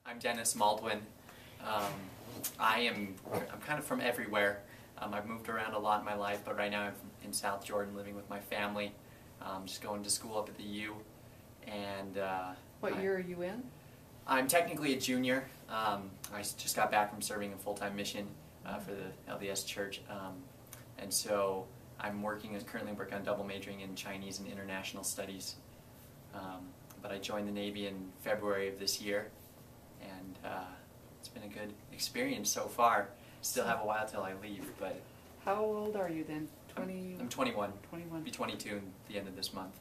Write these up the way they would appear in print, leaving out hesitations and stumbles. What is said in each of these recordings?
I'm Dennis Mauldwin. I'm kind of from everywhere. I've moved around a lot in my life, but right now I'm in South Jordan living with my family. Just going to school up at the U. And what year are you in? I'm technically a junior. I just got back from serving a full-time mission for the LDS Church. And so I'm currently working on double majoring in Chinese and International Studies. But I joined the Navy in February of this year, and it's been a good experience so far. Still have a while till I leave, but... How old are you then? 20? I'm 21. 21. I'll be 22 at the end of this month.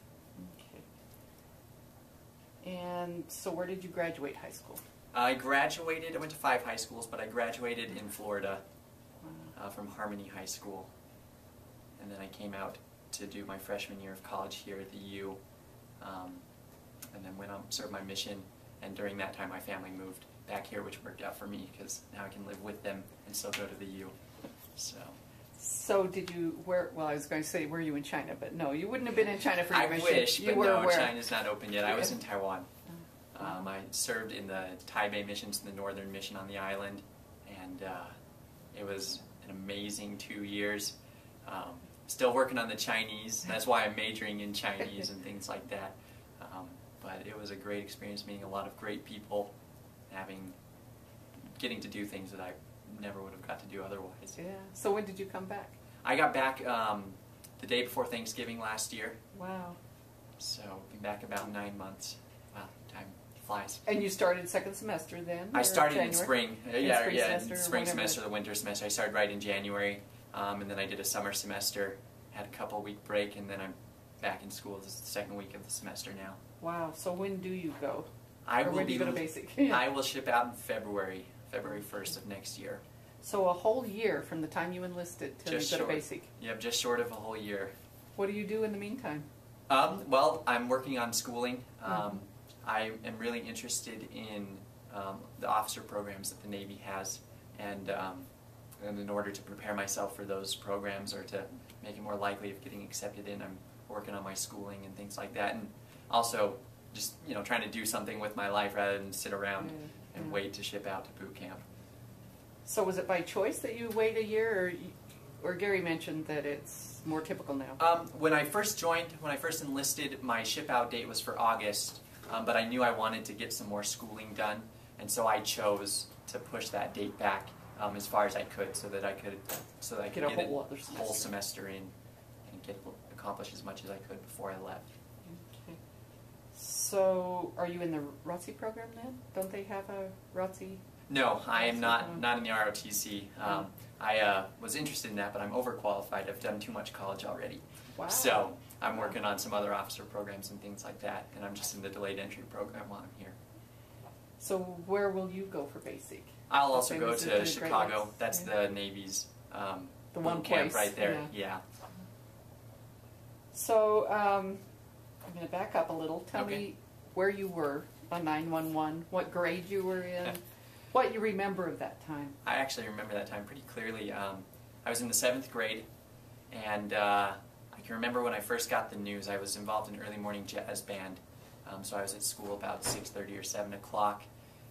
Okay. And so where did you graduate high school? I went to 5 high schools, but I graduated in Florida from Harmony High School. And then I came out to do my freshman year of college here at the U. And then went on, served my mission, and during that time my family moved back here, which worked out for me because now I can live with them and still go to the U. So did you, well I was going to say, were you in China, but no, you wouldn't have been in China for your mission. I wish, but no, China's not open yet. I was in Yeah. Taiwan. I served in the Taipei missions, the northern mission on the island, and it was an amazing 2 years. Still working on the Chinese, that's why I'm majoring in Chinese and things like that. But it was a great experience, meeting a lot of great people, getting to do things that I never would have got to do otherwise. Yeah. So when did you come back? I got back the day before Thanksgiving last year. Wow. So been back about 9 months. Wow, time flies. And you started second semester then? I started January? in spring. Spring semester, the winter semester. I started right in January, and then I did a summer semester, had a couple-week break, and then I'm back in school. This is the second week of the semester now. Wow. So when do you go? When do you go to basic? I will ship out in February 1st of next year. So a whole year from the time you enlisted till you go to basic? Yep, just short of a whole year. What do you do in the meantime? Well, I'm working on schooling. I am really interested in the officer programs that the Navy has, and in order to prepare myself for those programs or to make it more likely of getting accepted in, I'm working on my schooling and things like that, and also just trying to do something with my life rather than sit around and wait to ship out to boot camp. So was it by choice that you wait a year, or Gary mentioned that it's more typical now? When I first enlisted, my ship out date was for August, but I knew I wanted to get some more schooling done, and so I chose to push that date back as far as I could, so that I could get a whole semester in and accomplish as much as I could before I left. Okay. So, are you in the ROTC program then? Don't they have a ROTC? No, I am not in the ROTC. I was interested in that, but I'm overqualified. I've done too much college already. Wow. So I'm working on some other officer programs and things like that, and I'm just in the delayed entry program while I'm here. So where will you go for basic? I'll also go to Chicago. That's the Navy's the one camp place right there. Yeah. So I'm going to back up a little. Tell me where you were on 911, what grade you were in, what you remember of that time. I actually remember that time pretty clearly. I was in the 7th grade, and I can remember when I first got the news. I was involved in early morning jazz band, so I was at school about 6:30 or 7 o'clock,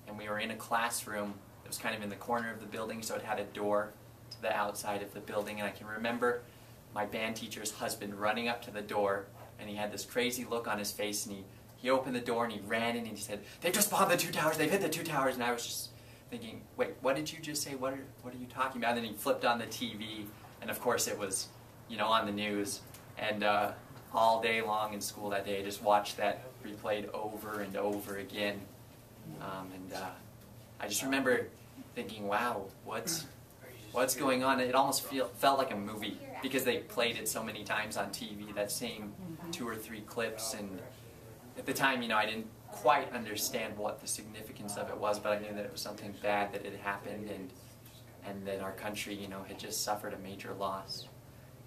and we were in a classroom that was kind of in the corner of the building, so it had a door to the outside of the building, and I can remember my band teacher's husband running up to the door, and he had this crazy look on his face, and he opened the door and he ran in and he said, "They've just bombed the 2 towers, they've hit the 2 towers," and I was just thinking, wait, what did you just say? What are you talking about? And then he flipped on the TV, and of course it was, on the news. And all day long in school that day, I just watched that replayed over and over again. I just remember thinking, wow, what's going on? It almost felt like a movie because they played it so many times on TV, that same 2 or 3 clips. And at the time, I didn't quite understand what the significance of it was, but I knew that it was something bad that had happened, and that our country, had just suffered a major loss.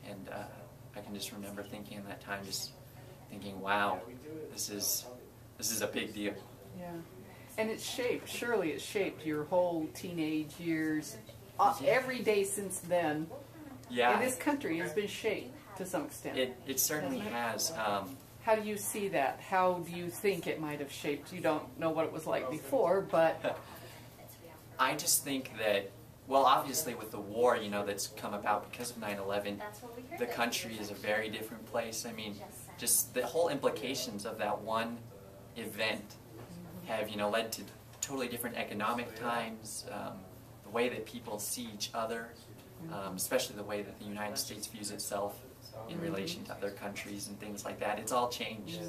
And I can just remember thinking in that time, wow, this is a big deal. Yeah, and surely it shaped your whole teenage years. Every day since then, yeah, in this country has been shaped to some extent. It certainly has. How do you see that? How do you think it might have shaped? You don't know what it was like before, but I just think that, well, obviously with the war, you know, that's come about because of 9/11, the country is a very different place. I mean, just the whole implications of that one event have, you know, led to totally different economic times, the way that people see each other, especially the way that the United States views itself in relation to other countries and things like that. It's all changed.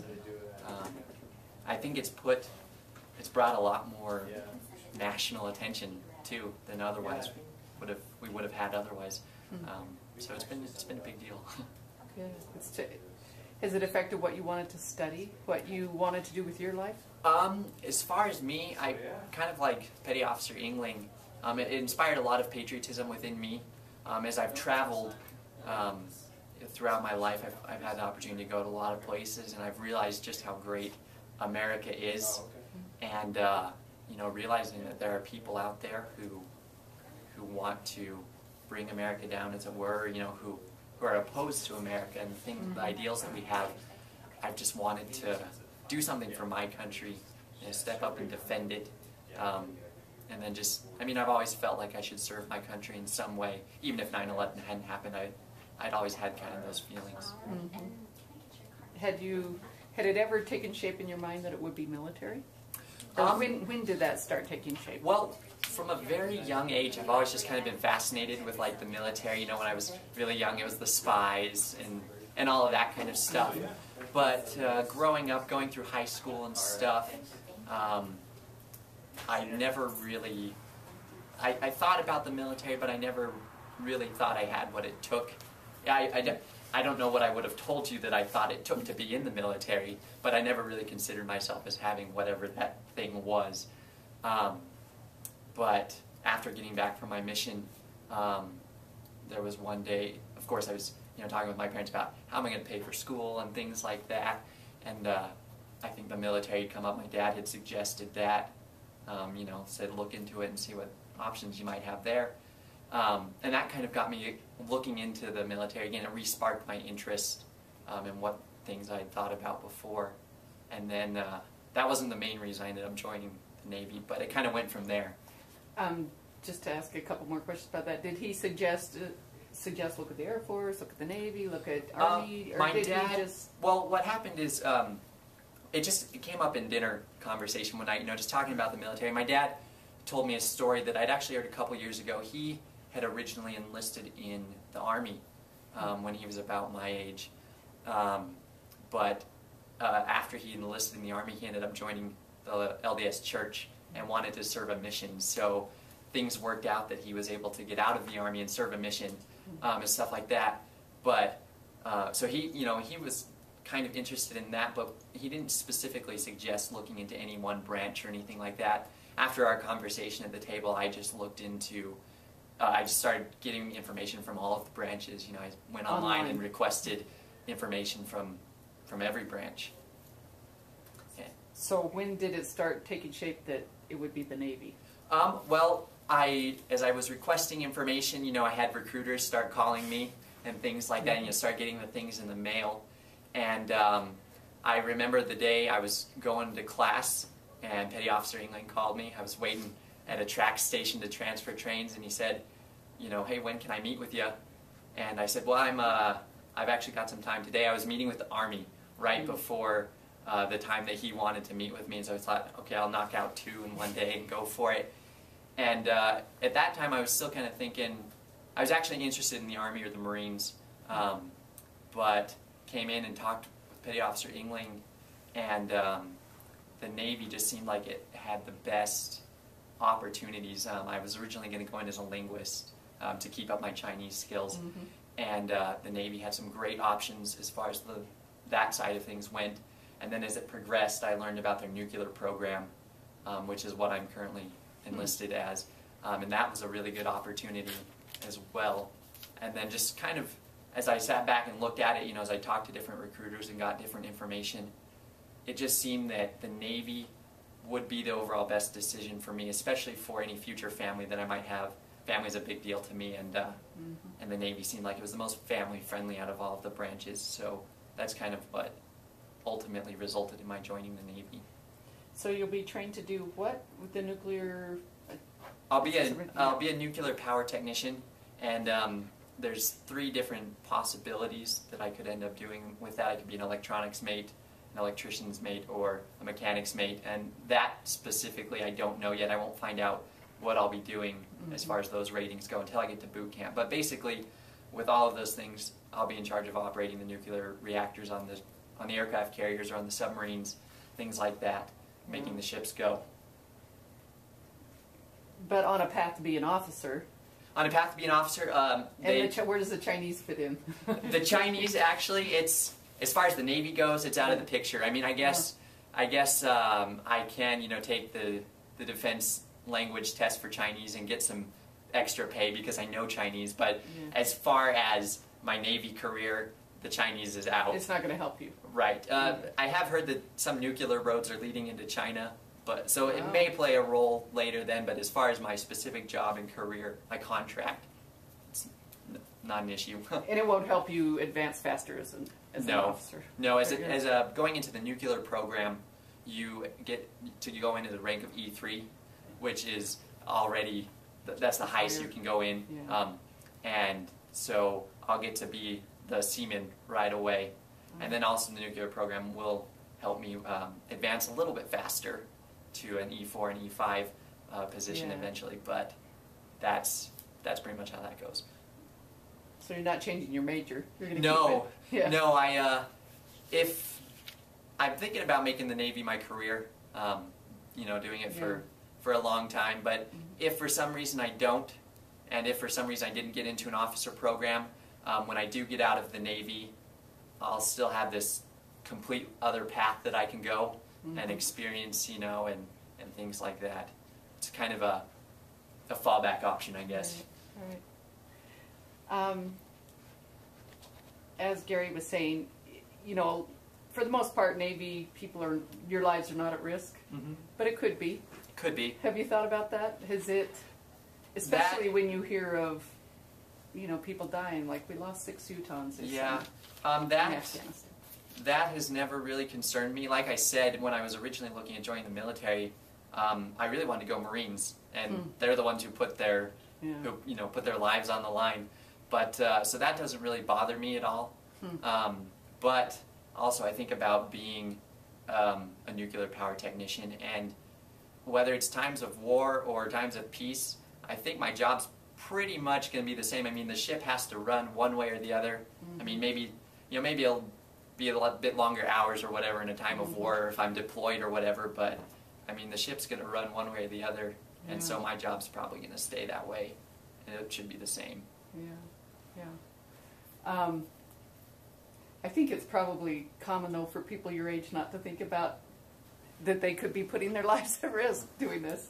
I think it's brought a lot more national attention too than otherwise we would have had otherwise. So it's been a big deal. yeah. Has it affected what you wanted to study, what you wanted to do with your life? As far as me, I kind of like Petty Officer Yngling. It inspired a lot of patriotism within me. As I've traveled throughout my life, I've had the opportunity to go to a lot of places, and I've realized just how great America is, and you know, realizing that there are people out there who want to bring America down, as it were, you know, who are opposed to America and the ideals that we have. I've just wanted to do something for my country, you know, step up and defend it, and then just, I mean, I've always felt like I should serve my country in some way, even if 9/11 hadn't happened. I'd always had kind of those feelings. Had it ever taken shape in your mind that it would be military? Or when did that start taking shape? Well, from a very young age, I've always just kind of been fascinated with like the military. You know, when I was really young, it was the spies and all of that kind of stuff. But growing up, going through high school and stuff, I never really, I thought about the military, but I never really thought I had what it took. I don't know what I would have told you that I thought it took to be in the military, but I never really considered myself as having whatever that thing was. But after getting back from my mission, there was one day, of course I was, you know, talking with my parents about how am I going to pay for school and things like that, and I think the military had come up. My dad had suggested that, you know, said look into it and see what options you might have there. And that kind of got me looking into the military again. It re-sparked my interest in what things I had thought about before. And then that wasn't the main reason I ended up joining the Navy, but it kind of went from there. Just to ask a couple more questions about that, did he suggest look at the Air Force, look at the Navy, look at Army, or my did dad, he just... Well, what happened is it came up in dinner conversation one night, you know, just talking about the military. My dad told me a story that I'd actually heard a couple years ago. He had originally enlisted in the Army when he was about my age. But after he enlisted in the Army, he ended up joining the LDS Church and wanted to serve a mission. So things worked out that he was able to get out of the Army and serve a mission and stuff like that. But so he, you know, he was kind of interested in that, but he didn't specifically suggest looking into any one branch or anything like that. After our conversation at the table, I just looked into I just started getting information from all of the branches. You know, I went online and requested information from every branch. Yeah. So when did it start taking shape that it would be the Navy? Well, as I was requesting information, you know, I had recruiters start calling me and things like that, and you start getting the things in the mail. And I remember the day I was going to class, and Petty Officer Yngling called me. I was waiting at a track station to transfer trains, and he said, you know, hey, when can I meet with you? And I said, well, I've actually got some time today. I was meeting with the Army right before the time that he wanted to meet with me, and so I thought, okay, I'll knock out 2 in one day and go for it. And at that time, I was still kind of thinking, I was actually interested in the Army or the Marines, but came in and talked with Petty Officer Yngling, and the Navy just seemed like it had the best opportunities. I was originally going to go in as a linguist to keep up my Chinese skills, and the Navy had some great options as far as that side of things went. And then as it progressed, I learned about their nuclear program, which is what I'm currently enlisted as, and that was a really good opportunity as well. And then just kind of, as I sat back and looked at it, you know, as I talked to different recruiters and got different information, it just seemed that the Navy would be the overall best decision for me, especially for any future family that I might have. Family's a big deal to me, and the Navy seemed like it was the most family-friendly out of all of the branches, so that's kind of what ultimately resulted in my joining the Navy. So you'll be trained to do what with the nuclear? I'll be a nuclear power technician, and there's 3 different possibilities that I could end up doing with that. I could be an electronics mate, an electrician's mate, or a mechanic's mate, and that specifically I don't know yet. I won't find out what I'll be doing as far as those ratings go until I get to boot camp. But basically, with all of those things, I'll be in charge of operating the nuclear reactors on the aircraft carriers or on the submarines, things like that, making the ships go. But on a path to be an officer. On a path to be an officer, where does the Chinese fit in? The Chinese, actually, it's as far as the Navy goes, it's out of the picture. I mean, I guess I can, take the defense language test for Chinese and get some extra pay because I know Chinese. But as far as my Navy career, the Chinese is out. It's not going to help you. Right. I have heard that some nuclear roads are leading into China. But so it may play a role later then, but as far as my specific job and career, my contract, it's not an issue. And it won't help you advance faster as an officer? No, going into the nuclear program, you get to go into the rank of E3, which is already, that's the highest you can go in. Yeah. And so I'll get to be the seaman right away. And then also the nuclear program will help me advance a little bit faster to an E4 and E5 position eventually, but that's pretty much how that goes. So you're not changing your major? You're gonna no, keep it. Yeah. No. If I'm thinking about making the Navy my career, doing it for a long time, but if for some reason I don't, and if for some reason I didn't get into an officer program, when I do get out of the Navy, I'll still have this complete other path that I can go and experience, and things like that. It's kind of a fallback option, I guess. Right. As Gary was saying, for the most part, Navy people your lives are not at risk, but it could be. Could be. Have you thought about that? Has it, especially when you hear of, people dying, like we lost 6 Utahns this summer in Afghanistan. That has never really concerned me. Like I said, when I was originally looking at joining the military, I really wanted to go Marines, and they're the ones who put their lives on the line. But so that doesn't really bother me at all. But also, I think about being a nuclear power technician, and whether it's times of war or times of peace, I think my job's pretty much going to be the same. I mean, the ship has to run one way or the other. I mean, maybe it'll be a bit longer hours or whatever in a time of war, or if I'm deployed or whatever, but I mean the ship's going to run one way or the other, and so my job's probably going to stay that way, and it should be the same. I think it's probably common though for people your age not to think about that they could be putting their lives at risk doing this.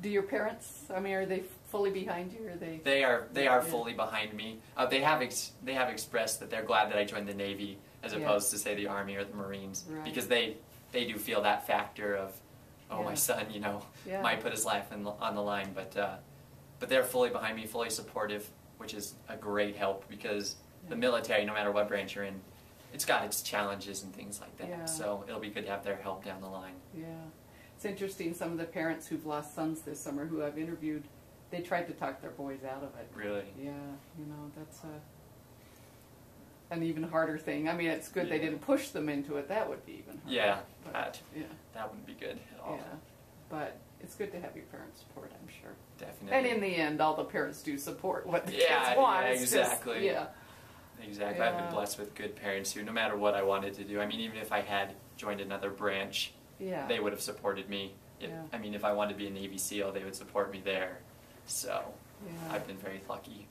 Do your parents, are they fully behind you, or They are fully behind me. They have expressed that they're glad that I joined the Navy as opposed to, say, the Army or the Marines, because they do feel that factor of, my son, might put his life on the line, but they're fully behind me, fully supportive, which is a great help, because the military, no matter what branch you're in, it's got its challenges and things like that. So it'll be good to have their help down the line. It's interesting, some of the parents who've lost sons this summer who I've interviewed, they tried to talk their boys out of it. Really? Yeah, that's an even harder thing. I mean, it's good they didn't push them into it. That would be even harder. That wouldn't be good at all. But it's good to have your parents support, I'm sure. Definitely. And in the end, all the parents do support what the kids want. Yeah, exactly. Exactly. I've been blessed with good parents who, no matter what I wanted to do, I mean, even if I had joined another branch, they would have supported me. I mean, if I wanted to be a Navy SEAL, they would support me there. So I've been very lucky.